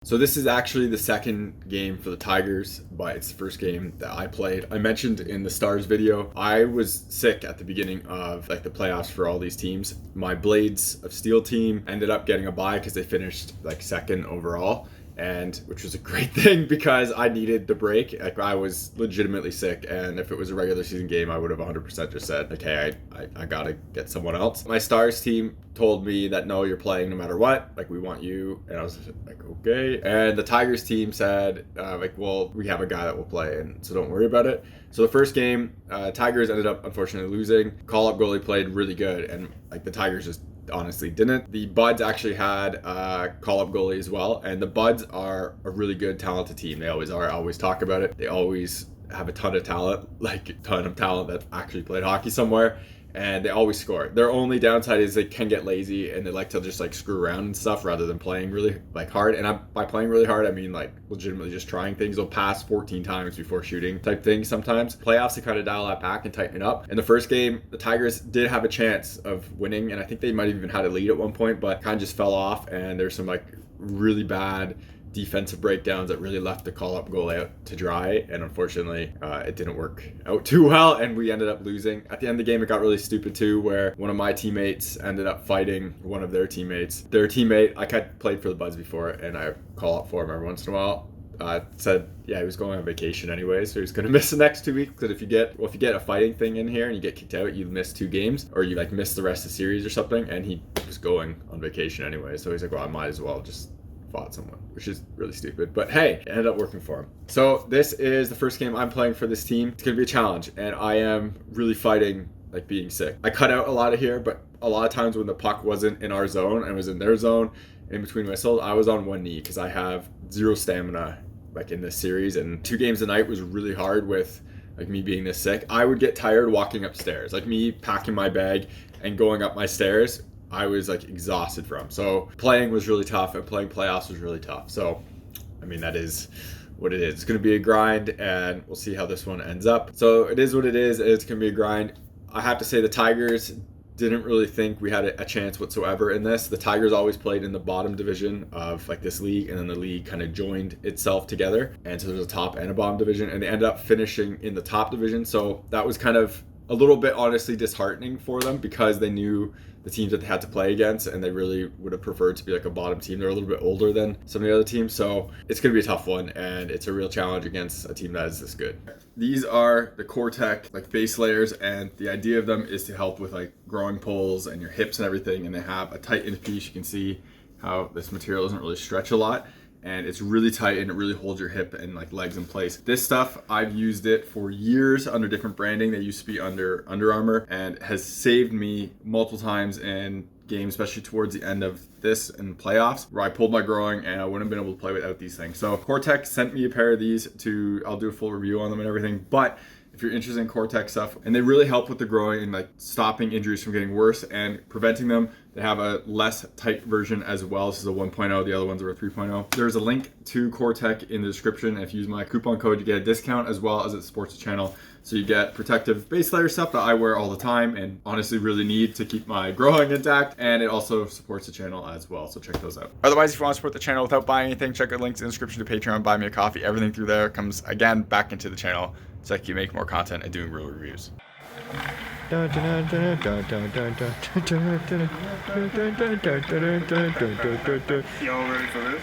So this is actually the second game for the Tigers, but it's the first game that I played. I mentioned in the Stars video, I was sick at the beginning of like the playoffs for all these teams. My Blades of Steel team ended up getting a bye because they finished like second overall, and which was a great thing because I needed the break. Like I was legitimately sick, and if it was a regular season game, I would have 100% just said, okay, I gotta get someone else. My Stars team told me that no, you're playing no matter what, like we want you, and I was like, okay. And the Tigers team said like, well, we have a guy that will play, and so don't worry about it. So the first game, Tigers ended up unfortunately losing. Call-up goalie played really good, and like the Tigers just honestly didn't. The Buds actually had call-up goalie as well, and the Buds are a really good, talented team. They always are. I always talk about it. They always have a ton of talent, like a ton of talent that actually played hockey somewhere, and they always score. Their only downside is they can get lazy and they like to just like screw around and stuff rather than playing really like hard. And by playing really hard, I mean like legitimately just trying things. They'll pass 14 times before shooting type thing sometimes. Playoffs, to kind of dial that back and tighten it up. In the first game, the Tigers did have a chance of winning, and I think they might have even had a lead at one point, but kind of just fell off, and there's some like really bad defensive breakdowns that really left the call-up goal out to dry, and unfortunately it didn't work out too well, and we ended up losing. At the end of the game, it got really stupid too, where one of my teammates ended up fighting one of their teammates. Their teammate, I played for the Buds before, and I call up for him every once in a while, said yeah, he was going on vacation anyway, so he's gonna miss the next 2 weeks, because if you get a fighting thing in here and you get kicked out, you miss 2 games, or you like miss the rest of the series or something. And he was going on vacation anyway, so he's like, well, I might as well just fought someone, which is really stupid, but hey, it ended up working for him. So this is the first game I'm playing for this team. It's gonna be a challenge, and I am really fighting like being sick. I cut out a lot of here, but a lot of times when the puck wasn't in our zone and was in their zone, in between whistles, I was on one knee because I have 0 stamina like in this series, and 2 games a night was really hard with like me being this sick. I would get tired walking upstairs, like me packing my bag and going up my stairs. I was like exhausted from. So playing was really tough, and playing playoffs was really tough. So, I mean, that is what it is. It's going to be a grind, and we'll see how this one ends up. So it is what it is. It's going to be a grind. I have to say the Tigers didn't really think we had a chance whatsoever in this. The Tigers always played in the bottom division of like this league, and then the league kind of joined itself together. And so there's a top and a bottom division, and they ended up finishing in the top division. So that was kind of a little bit honestly disheartening for them, because they knew the teams that they had to play against, and they really would have preferred to be like a bottom team. They're a little bit older than some of the other teams, so it's going to be a tough one, and it's a real challenge against a team that is this good. These are the Cortec like base layers, and the idea of them is to help with like growing poles and your hips and everything, and they have a tight end piece. You can see how this material doesn't really stretch a lot, and it's really tight, and it really holds your hip and like legs in place. This stuff, I've used it for years under different branding. They used to be under Under Armour, and has saved me multiple times in games, especially towards the end of this in playoffs, where I pulled my groin and I wouldn't have been able to play without these things. So Cortec sent me a pair of these I'll do a full review on them and everything, but if you're interested in Cortec stuff, and they really help with the groin and like stopping injuries from getting worse and preventing them. They have a less tight version as well. This is a 1.0, the other ones are a 3.0. There's a link to Cortec in the description. If you use my coupon code, you get a discount, as well as it supports the channel. So you get protective base layer stuff that I wear all the time and honestly really need to keep my groin intact, and it also supports the channel as well, so check those out. Otherwise, if you want to support the channel without buying anything, check out links in the description to Patreon, buy me a coffee. Everything through there comes again back into the channel, so I can make more content and doing real reviews. Y'all ready for this?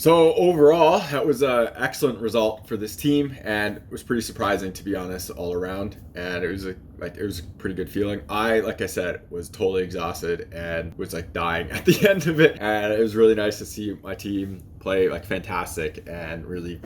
So overall, that was an excellent result for this team, and it was pretty surprising, to be honest, all around. And it was a pretty good feeling. Like I said, was totally exhausted and was like dying at the end of it. And it was really nice to see my team play like fantastic and really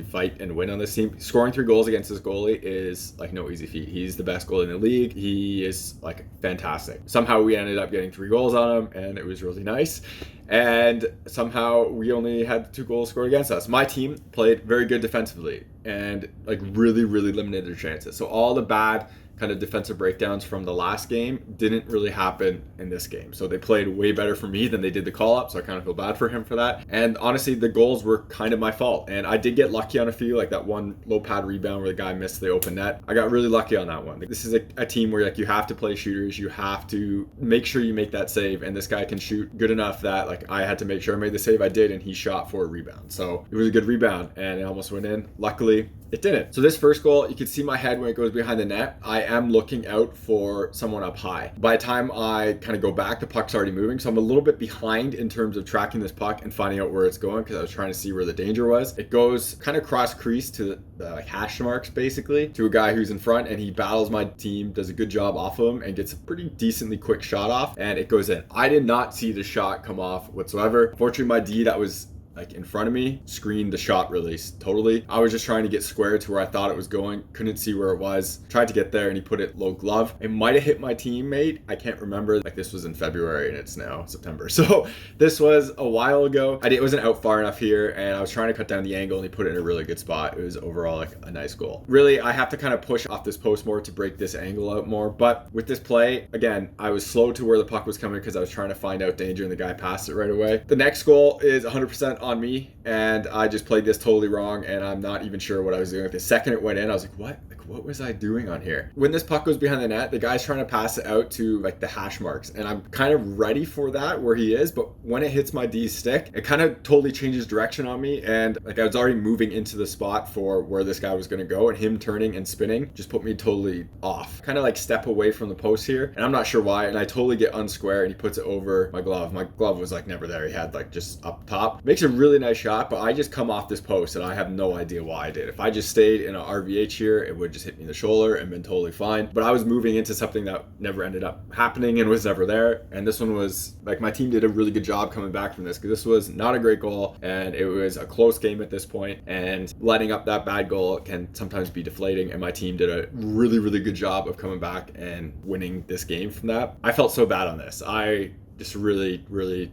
fight and win on this team. Scoring 3 goals against this goalie is like no easy feat. He's the best goalie in the league. He is like fantastic. Somehow we ended up getting 3 goals on him, and it was really nice. And somehow we only had 2 goals scored against us. My team played very good defensively and like really limited their chances. So all the bad kind of defensive breakdowns from the last game didn't really happen in this game. So they played way better for me than they did the call up. So I kind of feel bad for him for that. And honestly, the goals were kind of my fault. And I did get lucky on a few, like that one low pad rebound where the guy missed the open net. I got really lucky on that one. This is a team where like you have to play shooters. You have to make sure you make that save. And this guy can shoot good enough that like I had to make sure I made the save. I did, and he shot for a rebound. So it was a good rebound, and it almost went in. Luckily, it didn't. So this first goal, you can see my head when it goes behind the net. I am looking out for someone up high. By the time I kind of go back, the puck's already moving. So I'm a little bit behind in terms of tracking this puck and finding out where it's going, because I was trying to see where the danger was. It goes kind of cross crease to the like hash marks, basically, to a guy who's in front, and he battles my team, does a good job off of him, and gets a pretty decently quick shot off, and it goes in. I did not see the shot come off whatsoever. Fortunately, my D that was like in front of me screened the shot release totally. I was just trying to get square to where I thought it was going, couldn't see where it was, tried to get there, and he put it low glove. It might have hit my teammate, I can't remember. Like this was in February and it's now September, so this was a while ago. It wasn't out far enough here, and I was trying to cut down the angle, and he put it in a really good spot. It was overall like a nice goal. Really, I have to kind of push off this post more to break this angle out more, but with this play, again, I was slow to where the puck was coming because I was trying to find out danger, and the guy passed it right away. The next goal is 100% on me, and I just played this totally wrong, and I'm not even sure what I was doing. The second it went in, I was like, what was I doing on here? When this puck goes behind the net, the guy's trying to pass it out to like the hash marks, and I'm kind of ready for that where he is, but when it hits my D's stick, it kind of totally changes direction on me, and like I was already moving into the spot for where this guy was going to go, and him turning and spinning just put me totally off. Kind of like step away from the post here, and I'm not sure why, and I totally get unsquare, and he puts it over my glove. My glove was like never there. He had like just up top. Makes a really nice shot, but I just come off this post, and I have no idea why I did. If I just stayed in an RVH here, it would just hit me in the shoulder and been totally fine. But I was moving into something that never ended up happening and was never there. And this one was like, my team did a really good job coming back from this, because this was not a great goal, and it was a close game at this point, and letting up that bad goal can sometimes be deflating, and my team did a really good job of coming back and winning this game from that. I felt so bad on this. I just really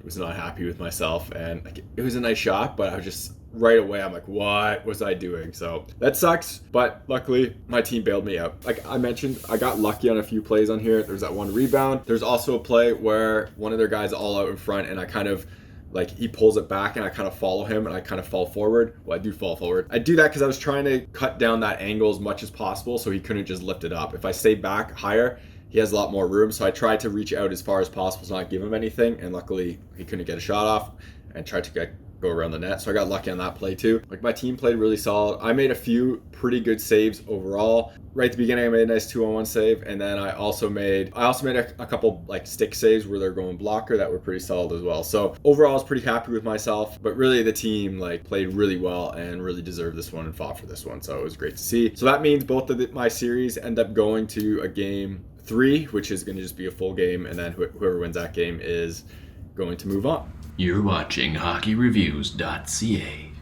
was not happy with myself, and like, it was a nice shot, but I was just right away, I'm like, what was I doing? So that sucks, but luckily my team bailed me out. Like I mentioned, I got lucky on a few plays on here. There's that one rebound. There's also a play where one of their guys all out in front, and I kind of like, he pulls it back, and I kind of follow him, and I kind of fall forward. Well, I do fall forward. I do that because I was trying to cut down that angle as much as possible, so he couldn't just lift it up. If I stay back higher, he has a lot more room, so I tried to reach out as far as possible to not give him anything, and luckily he couldn't get a shot off, and tried to go around the net. So I got lucky on that play too. Like my team played really solid. I made a few pretty good saves overall. Right at the beginning, I made a nice 2-on-1 save, and then I also made a couple like stick saves where they're going blocker that were pretty solid as well. So overall, I was pretty happy with myself, but really the team like played really well and really deserved this one and fought for this one. So it was great to see. So that means both of my series end up going to a game 3, which is going to just be a full game, and then whoever wins that game is going to move on. You're watching HockeyReviews.ca.